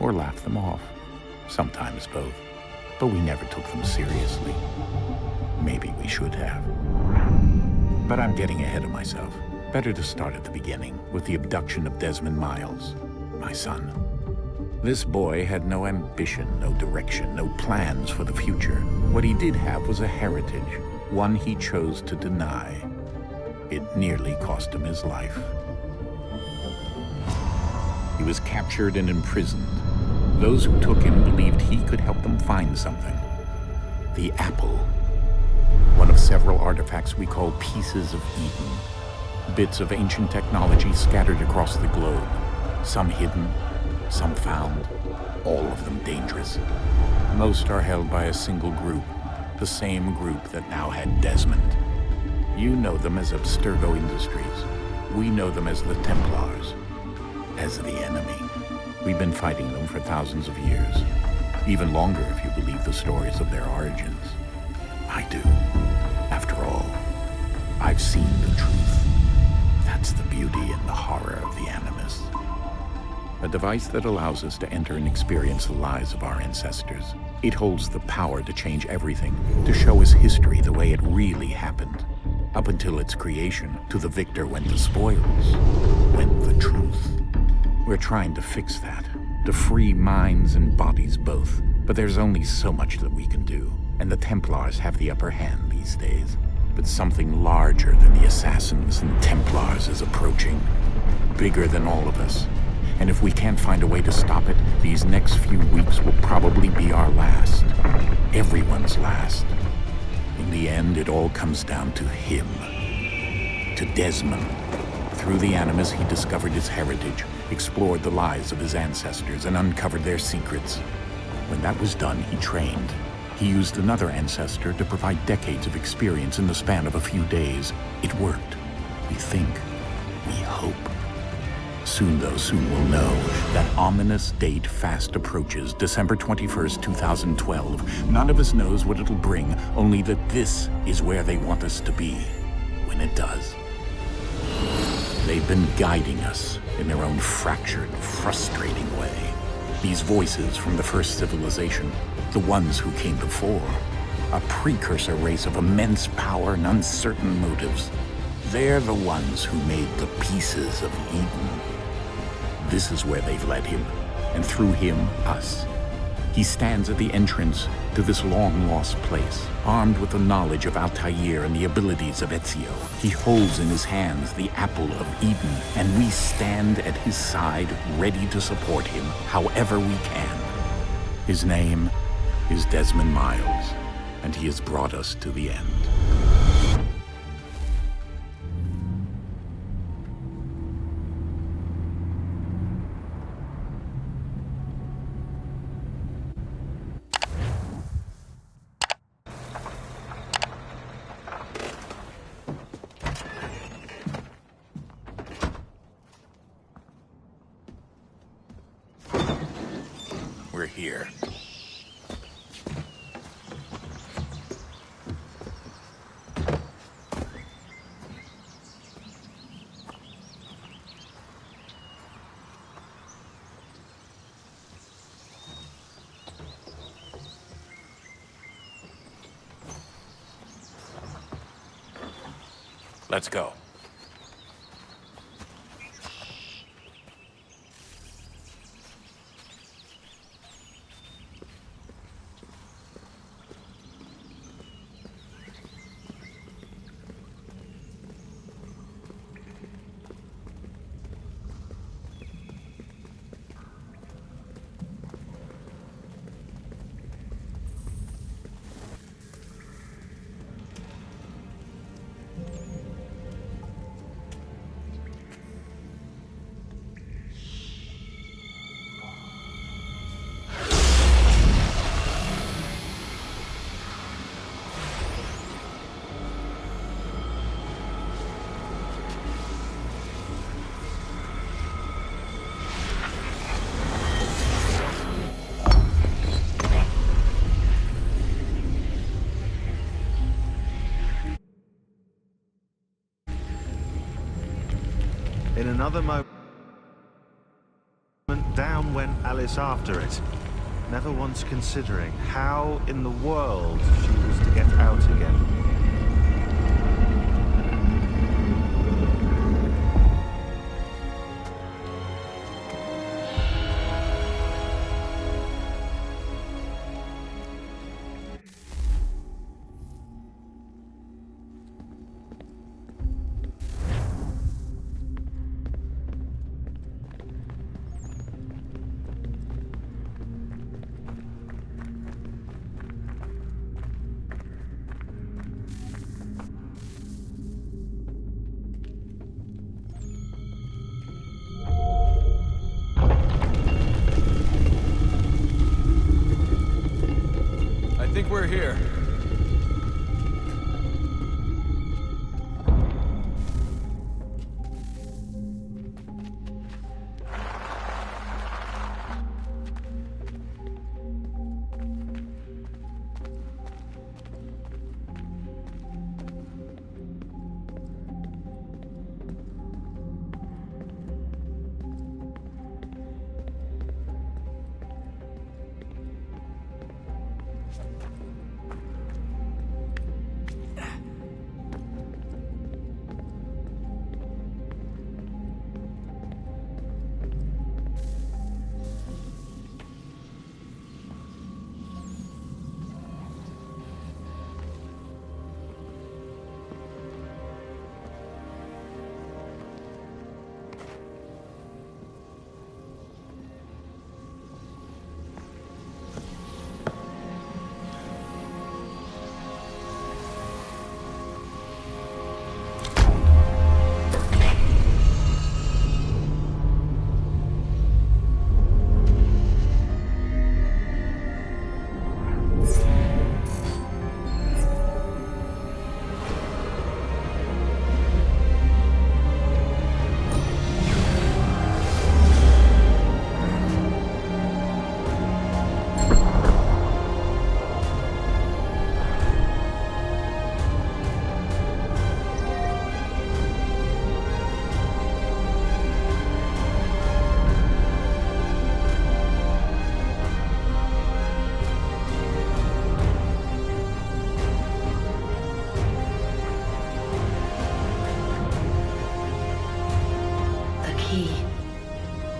or laugh them off. Sometimes both. But we never took them seriously. Maybe we should have. But I'm getting ahead of myself. Better to start at the beginning, with the abduction of Desmond Miles, my son. This boy had no ambition, no direction, no plans for the future. What he did have was a heritage, one he chose to deny. It nearly cost him his life. He was captured and imprisoned. Those who took him believed he could help them find something. The apple. One of several artifacts we call pieces of Eden. Bits of ancient technology scattered across the globe. Some hidden, some found, all of them dangerous. Most are held by a single group, the same group that now had Desmond. You know them as Abstergo Industries. We know them as the Templars, as the enemy. We've been fighting them for thousands of years, even longer if you believe the stories of their origins. I do. After all, I've seen the truth. That's the beauty and the horror of the Animus. A device that allows us to enter and experience the lives of our ancestors. It holds the power to change everything, to show us history the way it really happened. Up until its creation, to the victor went the spoils, went the truth. We're trying to fix that, to free minds and bodies both. But there's only so much that we can do, and the Templars have the upper hand these days. But something larger than the Assassins and Templars is approaching, bigger than all of us. And if we can't find a way to stop it, these next few weeks will probably be our last. Everyone's last. In the end, it all comes down to him. To Desmond. Through the Animus, he discovered his heritage, explored the lives of his ancestors, and uncovered their secrets. When that was done, he trained. He used another ancestor to provide decades of experience in the span of a few days. It worked. We think. We hope. Soon we'll know. That ominous date fast approaches, December 21st, 2012. None of us knows what it'll bring, only that this is where they want us to be when it does. They've been guiding us in their own fractured, frustrating way. These voices from the first civilization, the ones who came before, a precursor race of immense power and uncertain motives. They're the ones who made the pieces of Eden. This is where they've led him, and through him, us. He stands at the entrance to this long-lost place, armed with the knowledge of Altair and the abilities of Ezio. He holds in his hands the apple of Eden, and we stand at his side, ready to support him however we can. His name is Desmond Miles, and he has brought us to the end. We're here. Let's go. In another moment, down on went Alice after it, never once considering how in the world she was to get out again. I think we're here.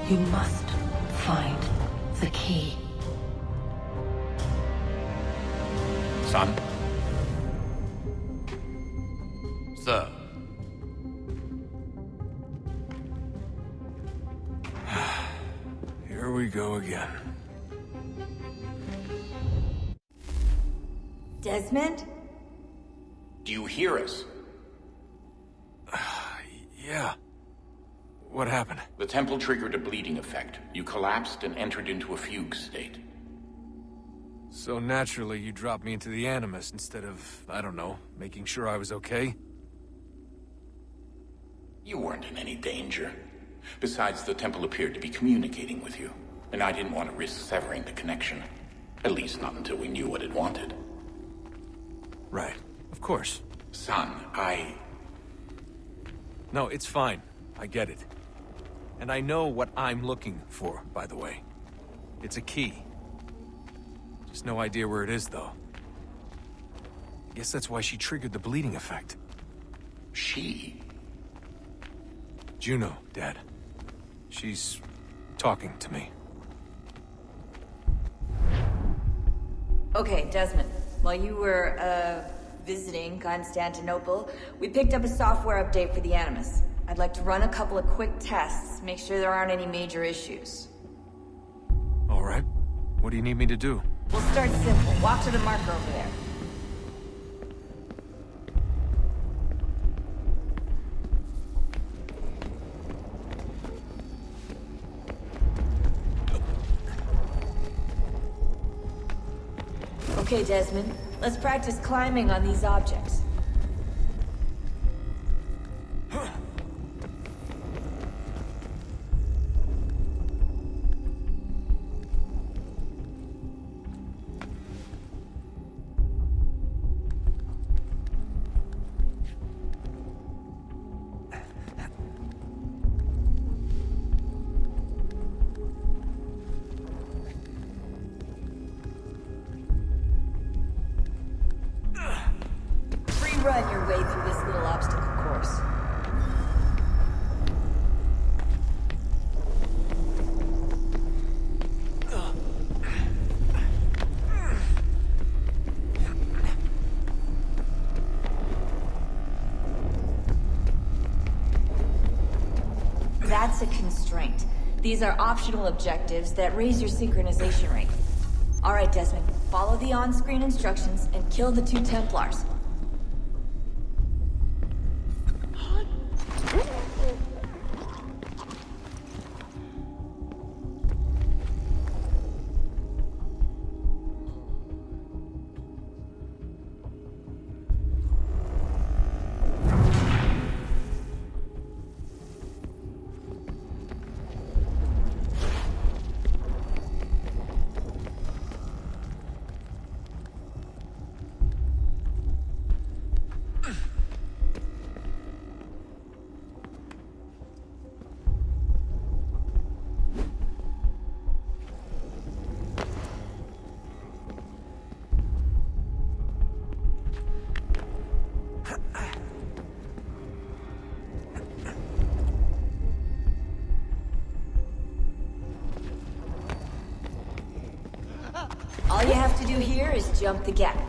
You must find the key. Son? Sir. Here we go again. Desmond? Do you hear us? Yeah. What happened? The temple triggered a bleeding effect. You collapsed and entered into a fugue state. So naturally, you dropped me into the Animus instead of, I don't know, making sure I was okay? You weren't in any danger. Besides, the temple appeared to be communicating with you, and I didn't want to risk severing the connection. At least not until we knew what it wanted. Right. Of course. Son, No, it's fine. I get it. And I know what I'm looking for, by the way. It's a key. Just no idea where it is, though. Guess that's why she triggered the bleeding effect. She? Juno, Dad. She's talking to me. Okay, Desmond. While you were, visiting Constantinople, we picked up a software update for the Animus. I'd like to run a couple of quick tests, make sure there aren't any major issues. All right. What do you need me to do? We'll start simple. Walk to the marker over there. Okay, Desmond. Let's practice climbing on these objects. run your way through this little obstacle course. That's a constraint. These are optional objectives that raise your synchronization rate. Alright, Desmond, follow the on-screen instructions and kill the 2 Templars. All you have to do here is jump the gap.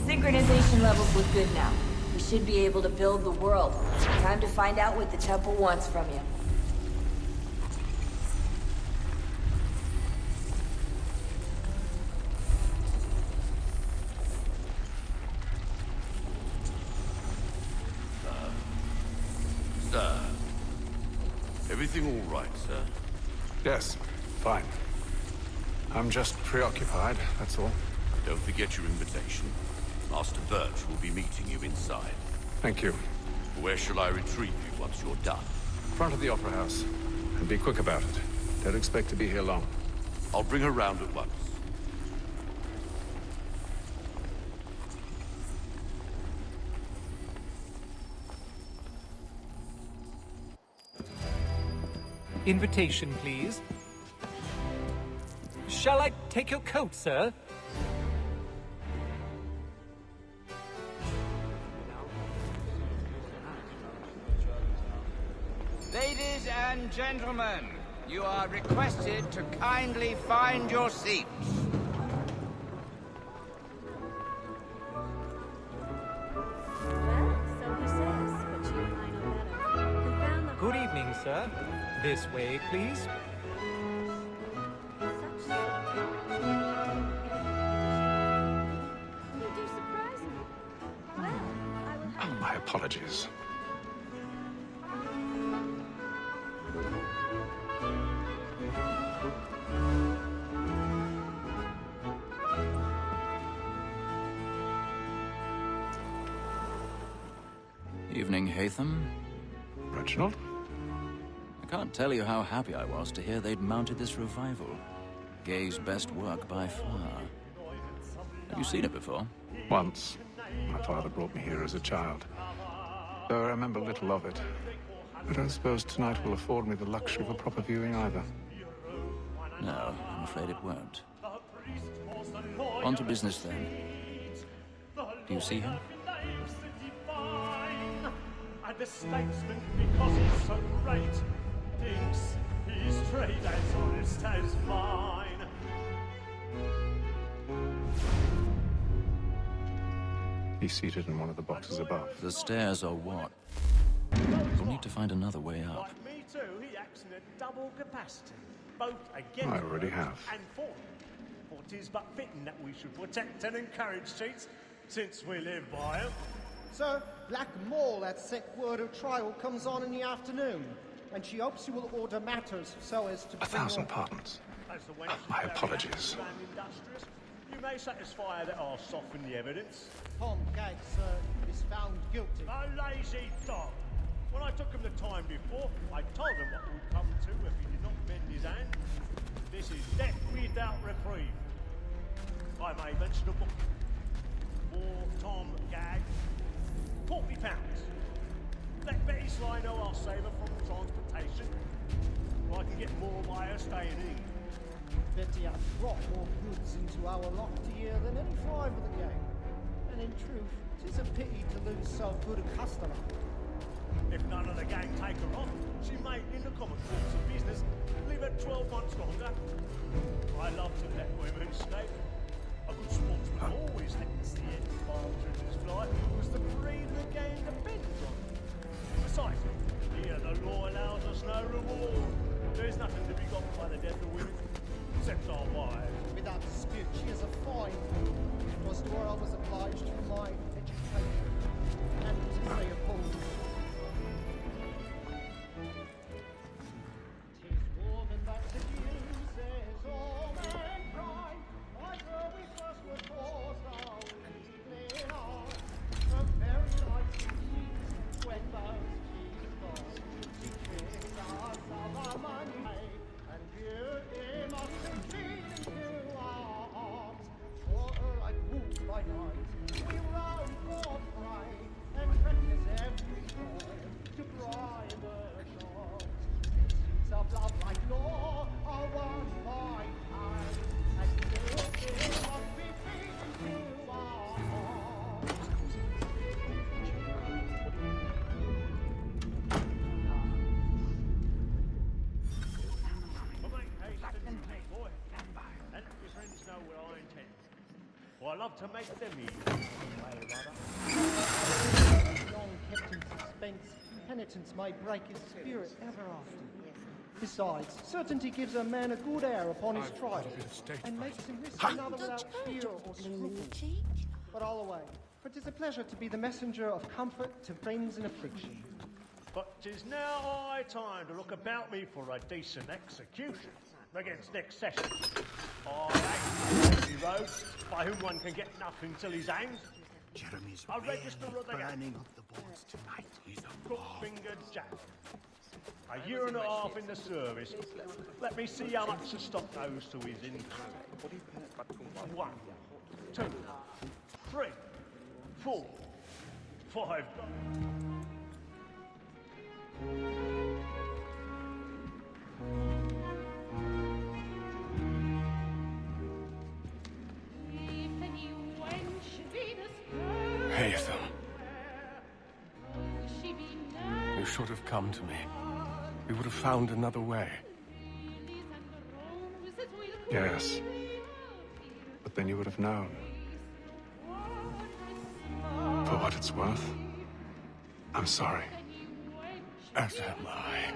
Synchronization levels look good now. We should be able to build the world. Time to find out what the temple wants from you. Sir. Everything all right, sir? Yes, fine. I'm just preoccupied, that's all. Don't forget your invitation. Master Birch will be meeting you inside. Thank you. Where shall I retrieve you once you're done? Front of the Opera House. And be quick about it. Don't expect to be here long. I'll bring her round at once. Invitation, please. Shall I take your coat, sir? Ladies and gentlemen, you are requested to kindly find your seats. Well, so he says, but you and I know better. We found the Good evening, sir. This way, please. You do surprise me. Well, I will have... My apologies. Evening, Haytham. Reginald? I can't tell you how happy I was to hear they'd mounted this revival. Gay's best work by far. Have you seen it before? Once. My father brought me here as a child. Though I remember little of it. I don't suppose tonight will afford me the luxury of a proper viewing either. No, I'm afraid it won't. On to business then. Do you see him? And the statesman, because he's so great, thinks his trade as honest as mine. He's seated in one of the boxes above. The stairs are what? We'll need to find another way up. Like me too, he acts in a double capacity, both against I already have. and for them. For 'tis but fitting that we should protect and encourage cheats, since we live by 'em. Sir, Black Mole had set word of trial comes on in the afternoon, and she hopes you will order matters so as to... 1,000 pardons. As the wench is My very apologies. active and industrious, you may satisfy her that I'll soften the evidence. Tom Gag, sir, is found guilty. A lazy dog! When I took him the time before, I told him what would come to if he did not bend his hand. This is death without reprieve. I may mention a book. For Tom Gag, £40. Let Betty Sly know I'll save her from transportation. Or I can get more by her staying in. Betty has brought more goods into our locked year than any five of the gang. And in truth, 'tis a pity to lose so good a customer. If none of the gang take her on, she may, in the common course of business, leave her 12 months longer. I love to let women snake. A good sportsman always lets the end partridges fly, because the breed of the gang depends on it. Besides, here the law allows us no reward. There's nothing to be got by the death of women, except our wives. Without dispute, she is a fine fool. It was to her I was obliged for my education, and to say a fool. I love to make them easy. Long kept in suspense, penitence may break his spirit ever after. Besides, certainty gives a man a good air upon his trial, and makes him risk another without fear or scruple. But all away, for 'tis a pleasure to be the messenger of comfort to friends in affliction. But 'tis now high time to look about me for a decent execution against next session. I hate roads by whom one can get nothing till he's hanged. Jeremy's A register of the burning up the boards tonight. He's a Crook-fingered Jack. A year and a half in the service. Let me see how much the stock goes to his income. 1, 2, 3, 4, 5. Hatham. You should have come to me. We would have found another way. Yes. But then you would have known. For what it's worth, I'm sorry. As am I.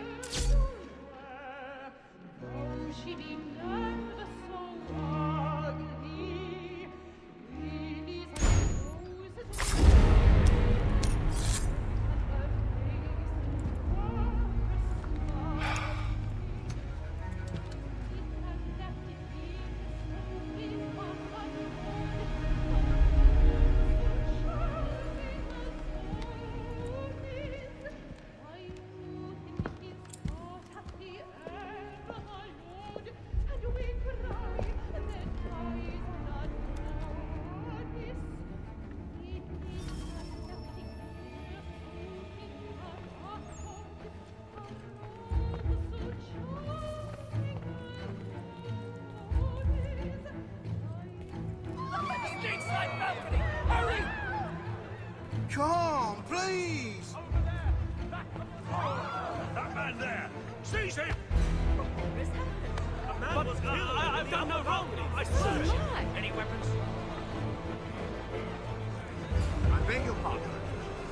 beg your pardon.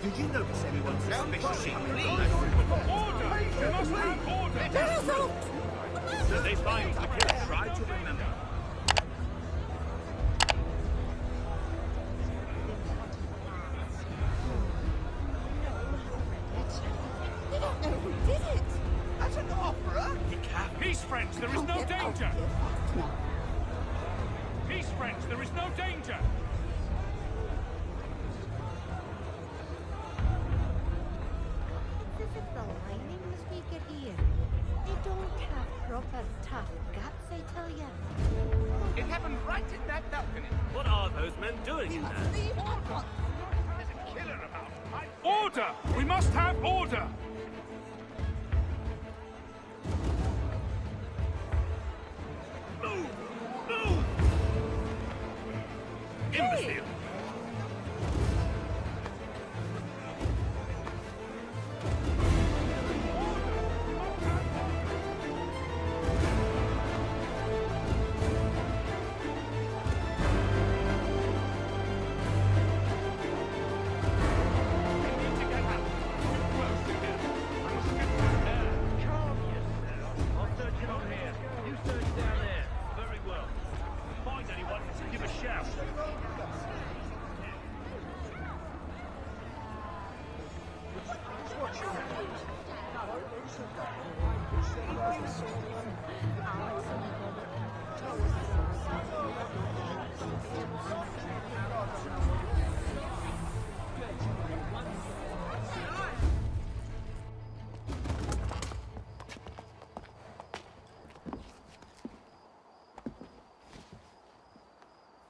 Did you notice anyone suspicious in the Order! You must have order! So they find the killer. Try to remember. We don't know who did it. At an opera? Peace, friends, there is no danger! Peace, friends, there is no danger! This is the linings we get here. They don't have proper tough guts, I tell ya. It happened right in that balcony. What are those men doing in there? There's a killer about. Order! We must have order! Move! Move! Imbecile!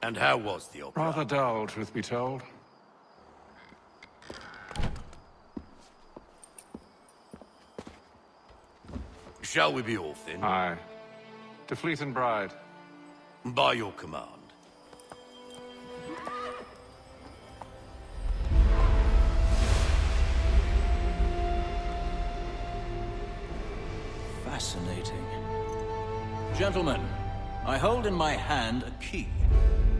And how was the opera? Rather dull, truth be told. Shall we be off then? Aye. To Fleet and Bride. By your command. Fascinating. Gentlemen, I hold in my hand a key.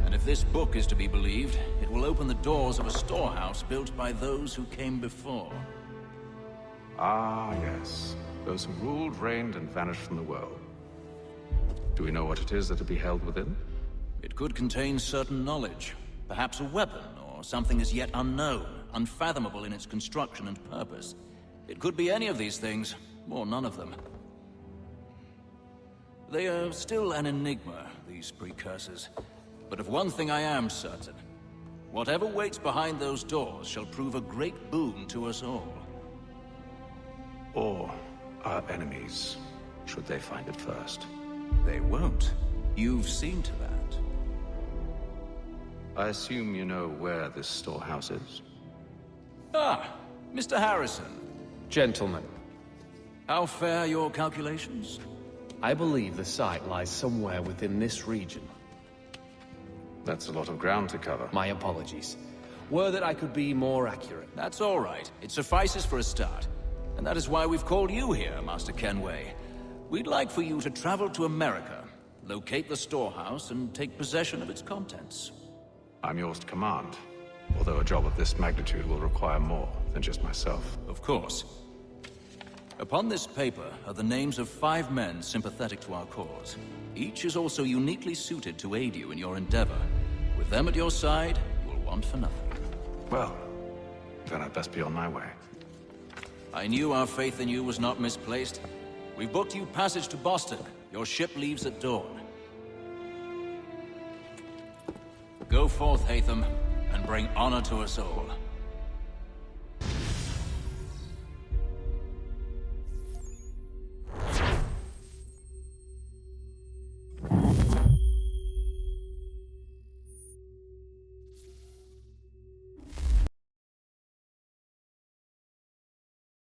And if this book is to be believed, it will open the doors of a storehouse built by those who came before. Ah, yes. Those who ruled, reigned, and vanished from the world. Do we know what it is that will be held within? It could contain certain knowledge. Perhaps a weapon, or something as yet unknown, unfathomable in its construction and purpose. It could be any of these things, or none of them. They are still an enigma, these precursors. But of one thing I am certain. Whatever waits behind those doors shall prove a great boon to us all. Or our enemies, should they find it first. They won't. You've seen to that. I assume you know where this storehouse is? Ah, Mr. Harrison. Gentlemen, How fare your calculations? I believe the site lies somewhere within this region. That's a lot of ground to cover. My apologies. Were that I could be more accurate. That's all right. It suffices for a start. And that is why we've called you here, Master Kenway. We'd like for you to travel to America, locate the storehouse, and take possession of its contents. I'm yours to command. Although a job of this magnitude will require more than just myself. Of course. Upon this paper are the names of 5 men sympathetic to our cause. Each is also uniquely suited to aid you in your endeavor. With them at your side, you will want for nothing. Well, then I'd best be on my way. I knew our faith in you was not misplaced. We've booked you passage to Boston. Your ship leaves at dawn. Go forth, Hatham, and bring honor to us all.